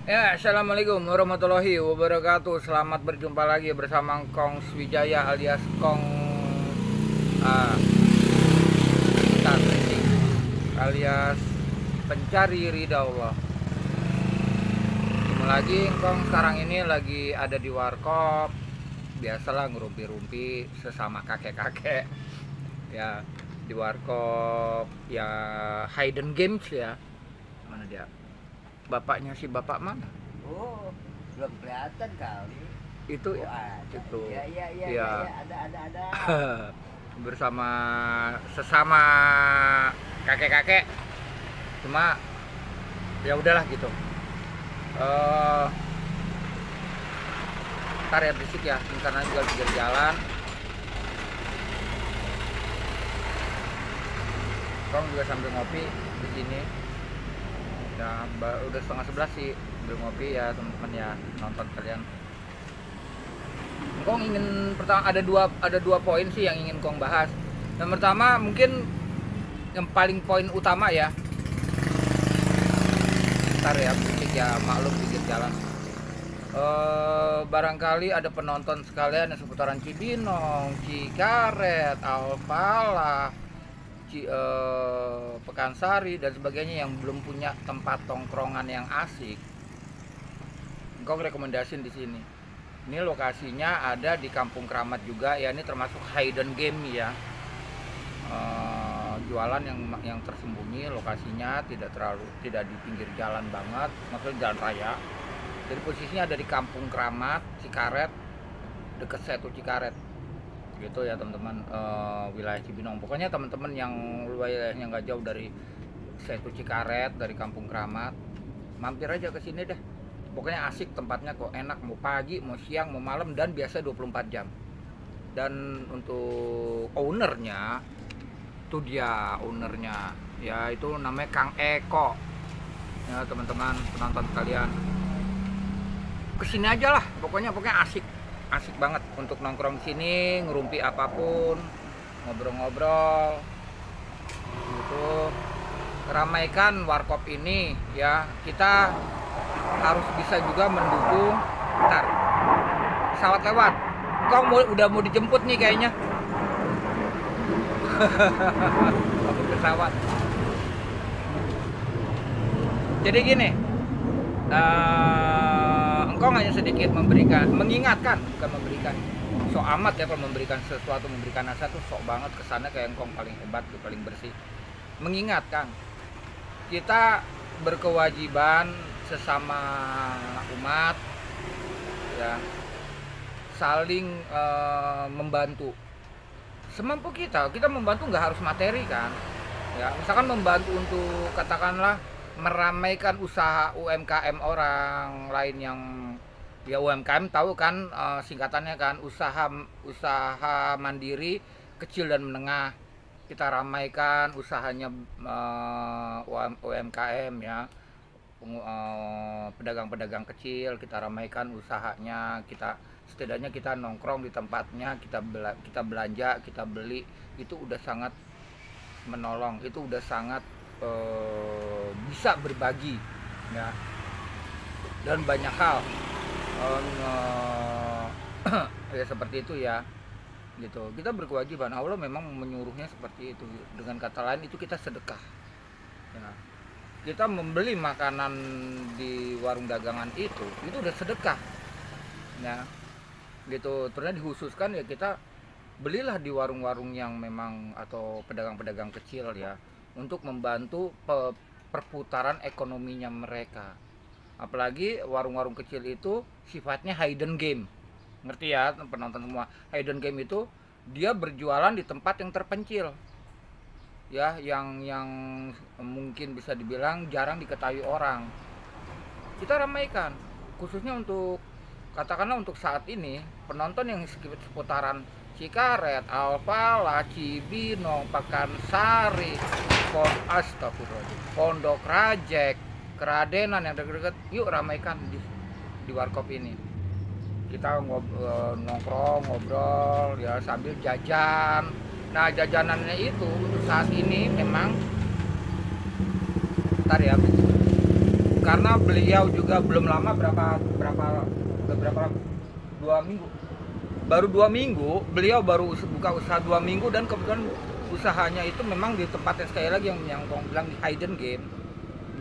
Ya, assalamualaikum warahmatullahi wabarakatuh. Selamat berjumpa lagi bersama Kong Swijaya alias Kong ah, Star Racing alias pencari ridha Allah. Ketemu lagi Kong sekarang ini lagi ada di warkop. Biasalah ngerumpi-rumpi sesama kakek-kakek. Ya, di warkop ya Hidden Games ya. Mana dia? Bapaknya si bapak mana? Oh, belum kelihatan kali. Itu Oh, ya, ada. itu Iya, iya, iya, ya. iya, ada. Bersama sesama kakek-kakek, cuma ya udahlah gitu. Ntar ya berisik ya, karena juga di jalan. Kong juga sambil ngopi di sini. Ya, udah setengah 11 sih, sambil ngopi ya teman-teman ya, nonton kalian. Kong ingin pertama ada dua poin sih yang ingin Kong bahas. Yang pertama mungkin yang paling poin utama ya. Ntar ya musik ya, maklum pinggir jalan. Barangkali ada penonton sekalian yang seputaran Cibinong, Cikaret, Alfalah, Pekansari dan sebagainya yang belum punya tempat tongkrongan yang asik. Kong rekomendasiin di sini. Ini lokasinya ada di Kampung Kramat juga ya, ini termasuk hidden game ya. Jualan yang tersembunyi, lokasinya tidak di pinggir jalan banget, maksudnya jalan raya. Jadi posisinya ada di Kampung Kramat, Cikaret, dekat Setu Cikaret. Gitu ya teman-teman, wilayah Cibinong. Pokoknya teman-teman yang wilayahnya nggak jauh dari Setu Cikaret, dari Kampung Kramat, mampir aja ke sini deh. Pokoknya asik tempatnya kok, enak, mau pagi, mau siang, mau malam, dan biasa 24 jam. Dan untuk ownernya, itu dia ownernya, ya itu namanya Kang Eko. Ya teman-teman penonton sekalian, kesini aja lah, pokoknya asik banget untuk nongkrong sini, ngerumpi apapun, ngobrol-ngobrol, gitu. Ramaikan warkop ini ya, kita harus bisa juga mendukung. Ntar pesawat lewat, udah mau dijemput nih kayaknya. Pesawat. Jadi gini, engkau hanya sedikit mengingatkan, bukan memberikan. Sok amat ya kalau memberikan sesuatu, memberikan nasihat tuh sok banget, kesannya kayak engkau paling hebat, paling bersih. Mengingatkan, kita berkewajiban sesama umat ya, saling membantu semampu kita membantu, nggak harus materi kan ya. Misalkan membantu untuk katakanlah meramaikan usaha UMKM orang lain yang ya, UMKM tahu kan, singkatannya kan usaha mandiri kecil dan menengah. Kita ramaikan usahanya UMKM ya, pedagang-pedagang kecil, kita ramaikan usahanya. Kita setidaknya kita nongkrong di tempatnya, kita belanja, kita beli, itu udah sangat menolong, itu udah sangat bisa berbagi ya, dan banyak hal ya seperti itu ya gitu. Kita berkewajiban, Allah memang menyuruhnya seperti itu. Dengan kata lain, itu kita sedekah ya. Kita membeli makanan di warung dagangan itu udah sedekah ya gitu. Terus dikhususkan ya, kita belilah di warung-warung yang memang, atau pedagang-pedagang kecil ya, untuk membantu perputaran ekonominya mereka. Apalagi warung-warung kecil itu sifatnya hidden game, ngerti ya penonton semua. Hidden game itu dia berjualan di tempat yang terpencil ya, yang mungkin bisa dibilang jarang diketahui orang. Kita ramaikan, khususnya untuk katakanlah untuk saat ini penonton yang seputaran Cikaret, Alfalah, Cibinong, Pekansari, Pondok Rajek, Keradenan yang dekat-dekat, yuk ramaikan di warkop ini. Kita nongkrong, ngobrol ya, sambil jajan. Nah, jajanannya itu untuk saat ini memang, ntar ya, karena beliau juga belum lama berapa 2 minggu, baru 2 minggu beliau baru buka usaha 2 minggu, dan kebetulan usahanya itu memang di tempat yang sekali lagi yang kong bilang hidden game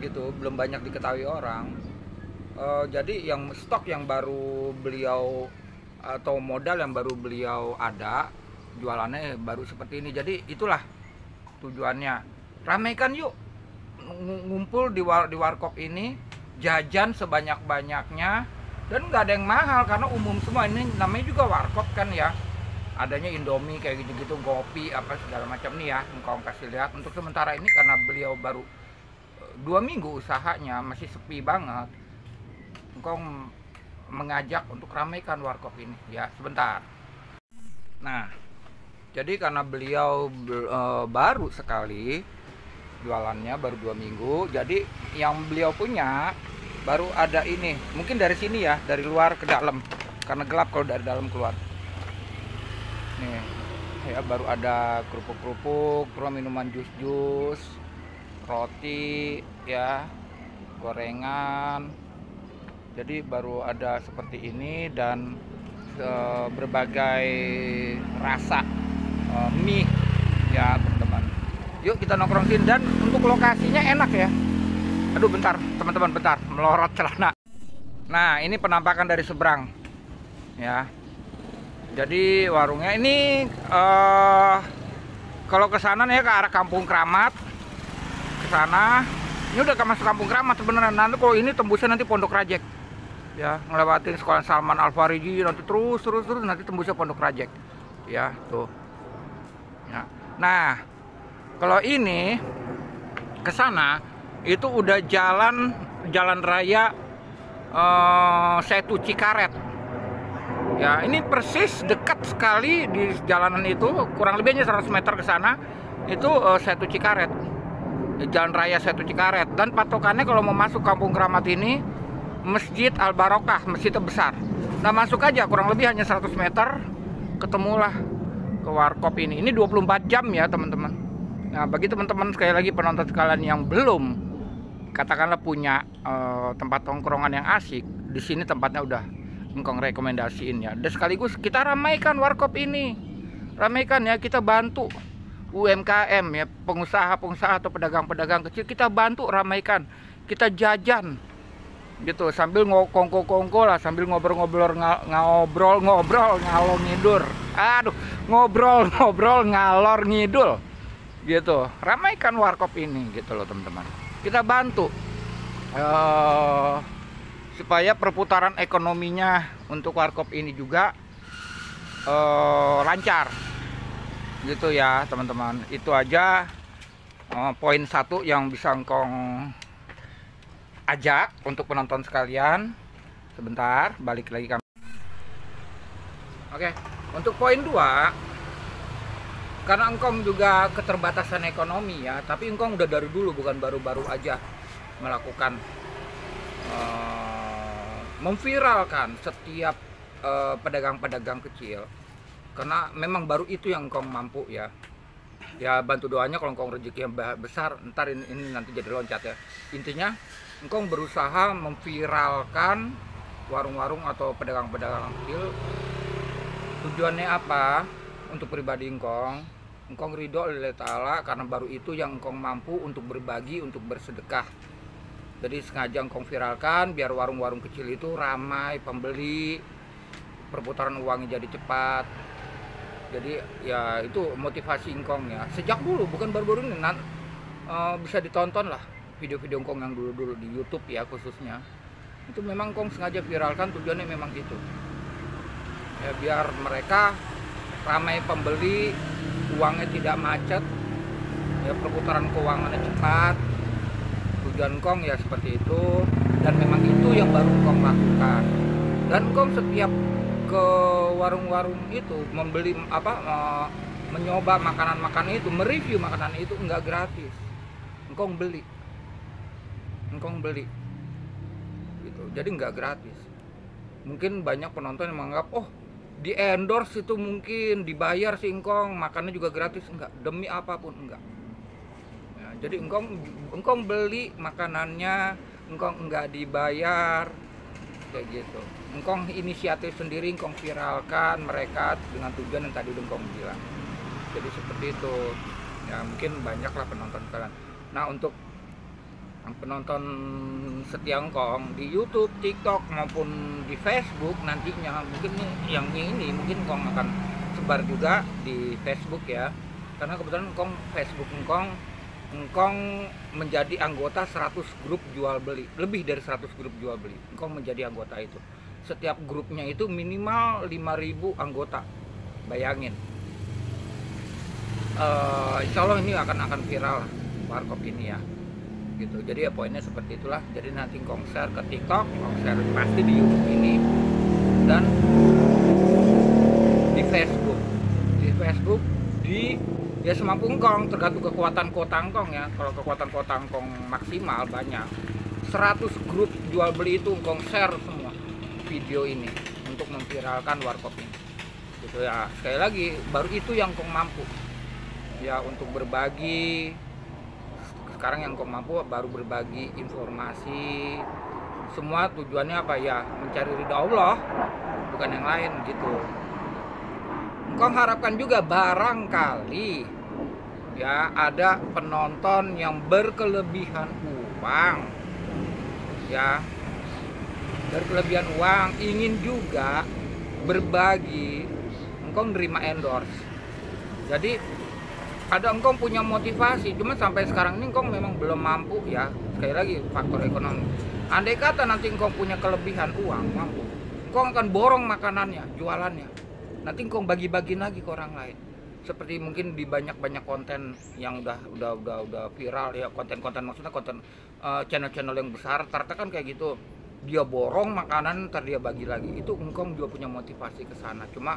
gitu, belum banyak diketahui orang. Jadi yang stok yang baru beliau atau modal yang baru beliau ada jualannya baru seperti ini. Jadi itulah tujuannya, ramaikan yuk, ngumpul di warkop ini, jajan sebanyak-banyaknya, dan nggak ada yang mahal karena umum semua. Ini namanya juga warkop kan ya, adanya Indomie kayak gitu-gitu, kopi apa segala macam nih ya. Engkau kasih lihat untuk sementara ini karena beliau baru 2 minggu usahanya, masih sepi banget. Engkau mengajak untuk ramaikan warkop ini ya sebentar. Nah, jadi karena beliau baru sekali jualannya, baru 2 minggu, jadi yang beliau punya baru ada ini, mungkin dari sini ya, dari luar ke dalam, karena gelap kalau dari dalam keluar. Nih ya, baru ada kerupuk-kerupuk, terus minuman jus-jus, roti ya, gorengan. Jadi baru ada seperti ini, dan berbagai rasa mie ya teman-teman. Yuk kita nongkrong sini, dan untuk lokasinya enak ya. Aduh bentar teman-teman, bentar melorot celana. Nah ini penampakan dari seberang ya. Jadi warungnya ini kalau ke sana nih ya, ke arah Kampung Kramat ke sana. Ini udah masuk Kampung Kramat sebenarnya. Nanti kalau ini tembusnya nanti Pondok Rajek ya, ngelewatin sekolah Salman Al Fariji, nanti terus nanti tembusnya Pondok Rajek ya tuh ya. Nah kalau ini ke sana itu udah jalan raya Setu Cikaret ya. Ini persis dekat sekali di jalanan itu, kurang lebihnya 100 meter ke sana itu Setu Cikaret, jalan raya Setu Cikaret. Dan patokannya kalau mau masuk Kampung Kramat ini Masjid Al Barokah, masjid terbesar. Nah masuk aja, kurang lebih hanya 100 meter ketemulah ke warkop ini. Ini 24 jam ya teman-teman. Nah bagi teman-teman sekali lagi penonton sekalian yang belum katakanlah punya tempat tongkrongan yang asik, di sini tempatnya udah engkong rekomendasiin ya. Dan sekaligus kita ramaikan warkop ini, ramaikan ya, kita bantu UMKM ya, pengusaha-pengusaha atau pedagang-pedagang kecil, kita bantu ramaikan, kita jajan gitu sambil kongko lah, sambil ngobrol-ngobrol ngalor ngidur. Aduh, ngobrol ngalor ngidul gitu. Ramaikan warkop ini gitu loh teman-teman. Kita bantu supaya perputaran ekonominya untuk warkop ini juga lancar gitu ya teman-teman. Itu aja poin satu yang bisa engkong ajak untuk penonton sekalian. Sebentar, balik lagi kami. Oke, untuk poin 2, karena engkong juga keterbatasan ekonomi ya, tapi engkong udah dari dulu, bukan baru-baru aja melakukan memviralkan setiap pedagang-pedagang kecil, karena memang baru itu yang engkong mampu ya. Ya bantu doanya kalau engkong rezeki yang besar, ntar ini nanti jadi loncat ya. Intinya engkong berusaha memviralkan warung-warung atau pedagang-pedagang kecil. Tujuannya apa? Untuk pribadi engkong ridho lillahi ta'ala, karena baru itu yang engkong mampu untuk berbagi, untuk bersedekah. Jadi sengaja engkong viralkan biar warung-warung kecil itu ramai pembeli, perputaran uangnya jadi cepat. Jadi ya itu motivasi engkong ya, sejak dulu, bukan baru-baru ini. Bisa ditonton lah video-video engkong yang dulu-dulu di YouTube ya khususnya. Itu memang engkong sengaja viralkan, tujuannya memang gitu ya, biar mereka ramai pembeli, uangnya tidak macet ya, perputaran keuangannya cepat. Tujuan engkong ya seperti itu, dan memang itu yang baru engkong lakukan. Dan engkong setiap ke warung-warung itu membeli mencoba makanan-makanan itu, mereview makanan itu, enggak gratis, engkong beli gitu. Jadi enggak gratis. Mungkin banyak penonton yang menganggap, oh di endorse itu mungkin dibayar si engkong, makannya juga gratis. Enggak, demi apapun enggak ya. Jadi engkong beli makanannya, engkong nggak dibayar kayak gitu. Engkong inisiatif sendiri, engkong viralkan mereka dengan tujuan yang tadi udah engkong bilang. Jadi seperti itu ya, mungkin banyaklah penonton kalian. Nah, untuk penonton setia engkong di YouTube, TikTok maupun di Facebook nantinya, mungkin yang ini mungkin engkong akan sebar juga di Facebook ya, karena kebetulan engkong Facebook engkong menjadi anggota 100 grup jual beli, lebih dari 100 grup jual beli engkong menjadi anggota itu. Setiap grupnya itu minimal 5.000 anggota, bayangin. Insya Allah ini akan viral lah warkop ini ya gitu. Jadi ya poinnya seperti itulah. Jadi nanti engkong share ke TikTok, engkong share pasti di YouTube ini, dan di Facebook ya semampu engkong, tergantung kekuatan kota engkong ya. Kalau kekuatan kota engkong maksimal banyak 100 grup jual beli itu engkong share semua video ini untuk memviralkan warkop ini gitu ya. Sekali lagi, baru itu yang engkong mampu ya, untuk berbagi. Sekarang yang engkong mampu baru berbagi informasi. Semua tujuannya apa ya? Mencari ridha Allah, bukan yang lain gitu. Engkong harapkan juga barangkali ya ada penonton yang berkelebihan uang ya, berkelebihan uang, ingin juga berbagi, engkong nerima endorse. Jadi ada engkong punya motivasi, cuma sampai sekarang ini engkong memang belum mampu ya. Sekali lagi, faktor ekonomi. Andai kata nanti engkong punya kelebihan uang, mampu, engkong akan borong makanannya, jualannya. Nanti engkong bagi-bagi lagi ke orang lain. Seperti mungkin di banyak konten yang udah viral ya, konten maksudnya konten channel-channel yang besar, ternyata kan kayak gitu. Dia borong makanan, ntar dia bagi lagi. Itu engkong juga punya motivasi ke sana. Cuma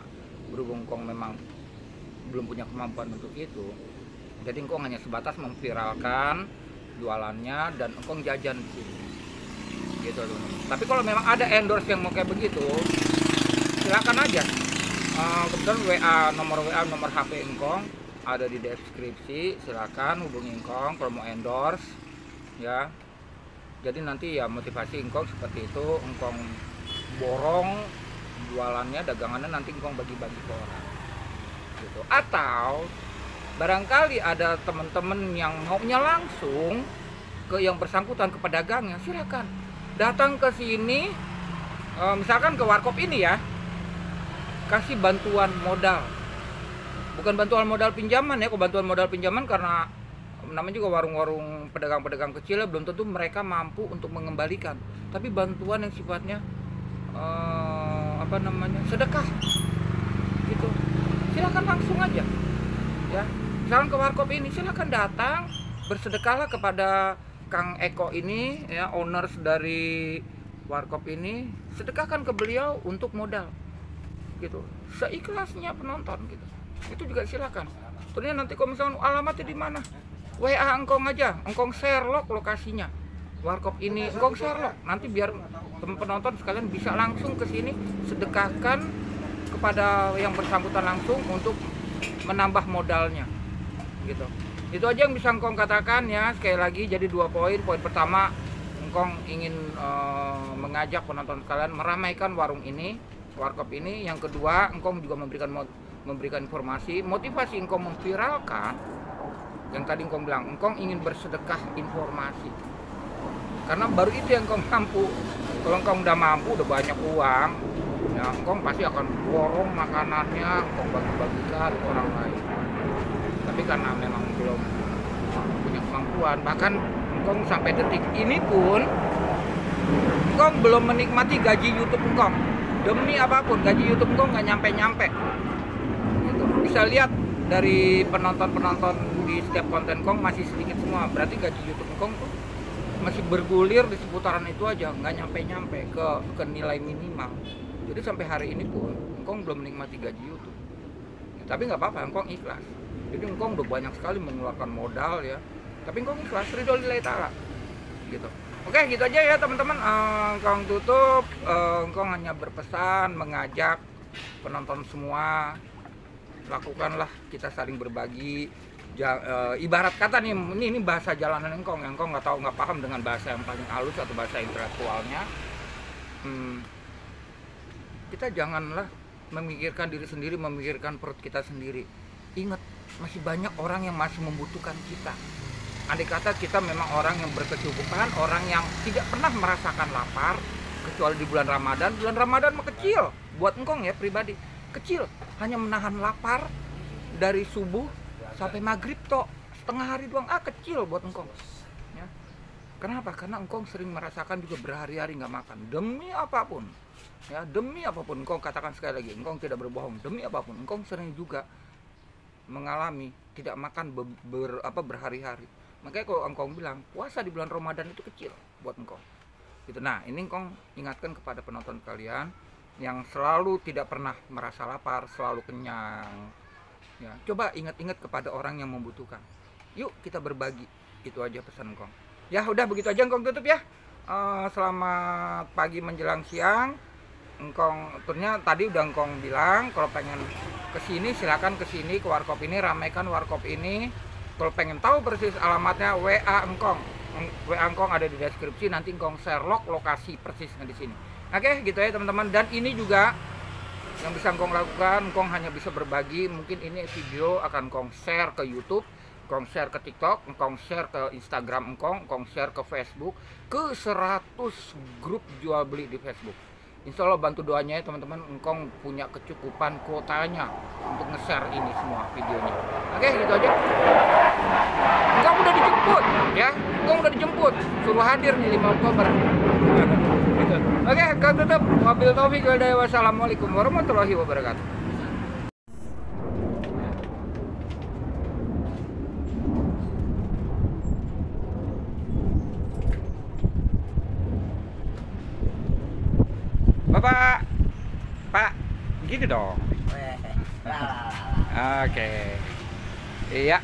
berhubung engkong memang belum punya kemampuan untuk itu, jadi engkong hanya sebatas memviralkan jualannya dan engkong jajan di sini gitu loh. Tapi kalau memang ada endorse yang mau kayak begitu, silakan aja. Kebetulan nomor WA, nomor HP engkong ada di deskripsi, silakan hubungi engkong kalau mau endorse ya. Jadi nanti ya motivasi engkong seperti itu, engkong borong jualannya, dagangannya, nanti engkong bagi-bagi ke orang gitu. Atau barangkali ada teman-teman yang maunya langsung ke yang bersangkutan, ke pedagangnya, silakan datang ke sini, misalkan ke warkop ini ya, kasih bantuan modal, bukan bantuan modal pinjaman ya. Kok bantuan modal pinjaman, karena namanya juga warung-warung pedagang-pedagang kecil, belum tentu mereka mampu untuk mengembalikan. Tapi bantuan yang sifatnya sedekah gitu, silakan langsung aja ya. Misalkan ke warkop ini, silakan datang, bersedekahlah kepada Kang Eko ini ya, owners dari warkop ini, sedekahkan ke beliau untuk modal gitu, seikhlasnya penonton gitu. Itu juga silakan. Terus nanti kalau misalkan alamatnya di mana, WA engkong aja, engkong share lokasinya warkop ini, engkong share nanti biar penonton sekalian bisa langsung ke sini, sedekahkan kepada yang bersangkutan langsung untuk menambah modalnya gitu. Itu aja yang bisa engkong katakan ya. Sekali lagi, jadi 2 poin. Poin pertama, engkong ingin mengajak penonton sekalian meramaikan warung ini, warkop ini. Yang kedua, engkong juga memberikan informasi, motivasi engkong memviralkan yang tadi engkong bilang, engkong ingin bersedekah informasi, karena baru itu yang engkong mampu. Kalau engkong udah mampu, udah banyak uang ya, engkong pasti akan borong makanannya, engkong bagi-bagikan ke orang lain. Tapi karena memang belum punya kemampuan, bahkan engkong sampai detik ini pun engkong belum menikmati gaji YouTube engkong. Demi apapun, gaji YouTube engkong nggak nyampe-nyampe gitu. Bisa lihat dari penonton di setiap konten engkong masih sedikit semua. Berarti gaji YouTube engkong tuh masih bergulir di seputaran itu aja, nggak nyampe-nyampe ke nilai minimal. Jadi sampai hari ini pun engkong belum menikmati gaji YouTube ya, tapi nggak apa-apa, engkong ikhlas. Jadi engkong udah banyak sekali mengeluarkan modal ya, tapi engkong ikhlas, ridho lillahi ta'ala gitu. Oke, gitu aja ya teman-teman. Engkong tutup. Engkong hanya berpesan, mengajak penonton semua, lakukanlah, kita saling berbagi. Ibarat kata nih, ini bahasa jalanan engkong, yang engkong nggak paham dengan bahasa yang paling halus atau bahasa intelektualnya. Kita janganlah memikirkan diri sendiri, memikirkan perut kita sendiri. Ingat, masih banyak orang yang masih membutuhkan kita. Andai kata kita memang orang yang berkecukupan, orang yang tidak pernah merasakan lapar, kecuali di bulan Ramadan. Bulan Ramadan mah kecil buat engkong ya pribadi, kecil, hanya menahan lapar dari subuh sampai maghrib toh, setengah hari doang, kecil buat engkong ya. Kenapa? Karena engkong sering merasakan juga berhari-hari nggak makan demi apapun ya, demi apapun. Engkong katakan sekali lagi, engkong tidak berbohong, demi apapun engkong sering juga mengalami tidak makan berhari-hari. Makanya kalau engkong bilang puasa di bulan Ramadan itu kecil buat engkong gitu. Nah, ini engkong ingatkan kepada penonton kalian yang selalu tidak pernah merasa lapar, selalu kenyang ya, coba ingat-ingat kepada orang yang membutuhkan. Yuk kita berbagi, itu aja pesan engkong ya. Udah begitu aja engkong tutup ya. Selamat pagi menjelang siang. Engkong ternyata tadi udah engkong bilang kalau pengen kesini silakan kesini ke warkop ini, ramaikan warkop ini. Kalau pengen tahu persis alamatnya, WA engkong ada di deskripsi, nanti engkong share lokasi persisnya di sini. Oke, gitu ya teman-teman. Dan ini juga yang bisa engkong lakukan, engkong hanya bisa berbagi. Mungkin ini video akan engkong share ke YouTube, engkong share ke TikTok, engkong share ke Instagram engkong share ke Facebook, ke 100 grup jual beli di Facebook. Insya Allah bantu doanya ya teman-teman, engkong punya kecukupan kuotanya untuk nge-share ini semua videonya. Oke, gitu aja. Engkong udah dijemput ya, engkong udah dijemput, suruh hadir di 5 Oktober. Gitu. Oke, engkong tutup. Wabil taufiq wal hidayah. Wassalamualaikum warahmatullahi wabarakatuh. Bapak, Pak, gitu dong. Oke, iya.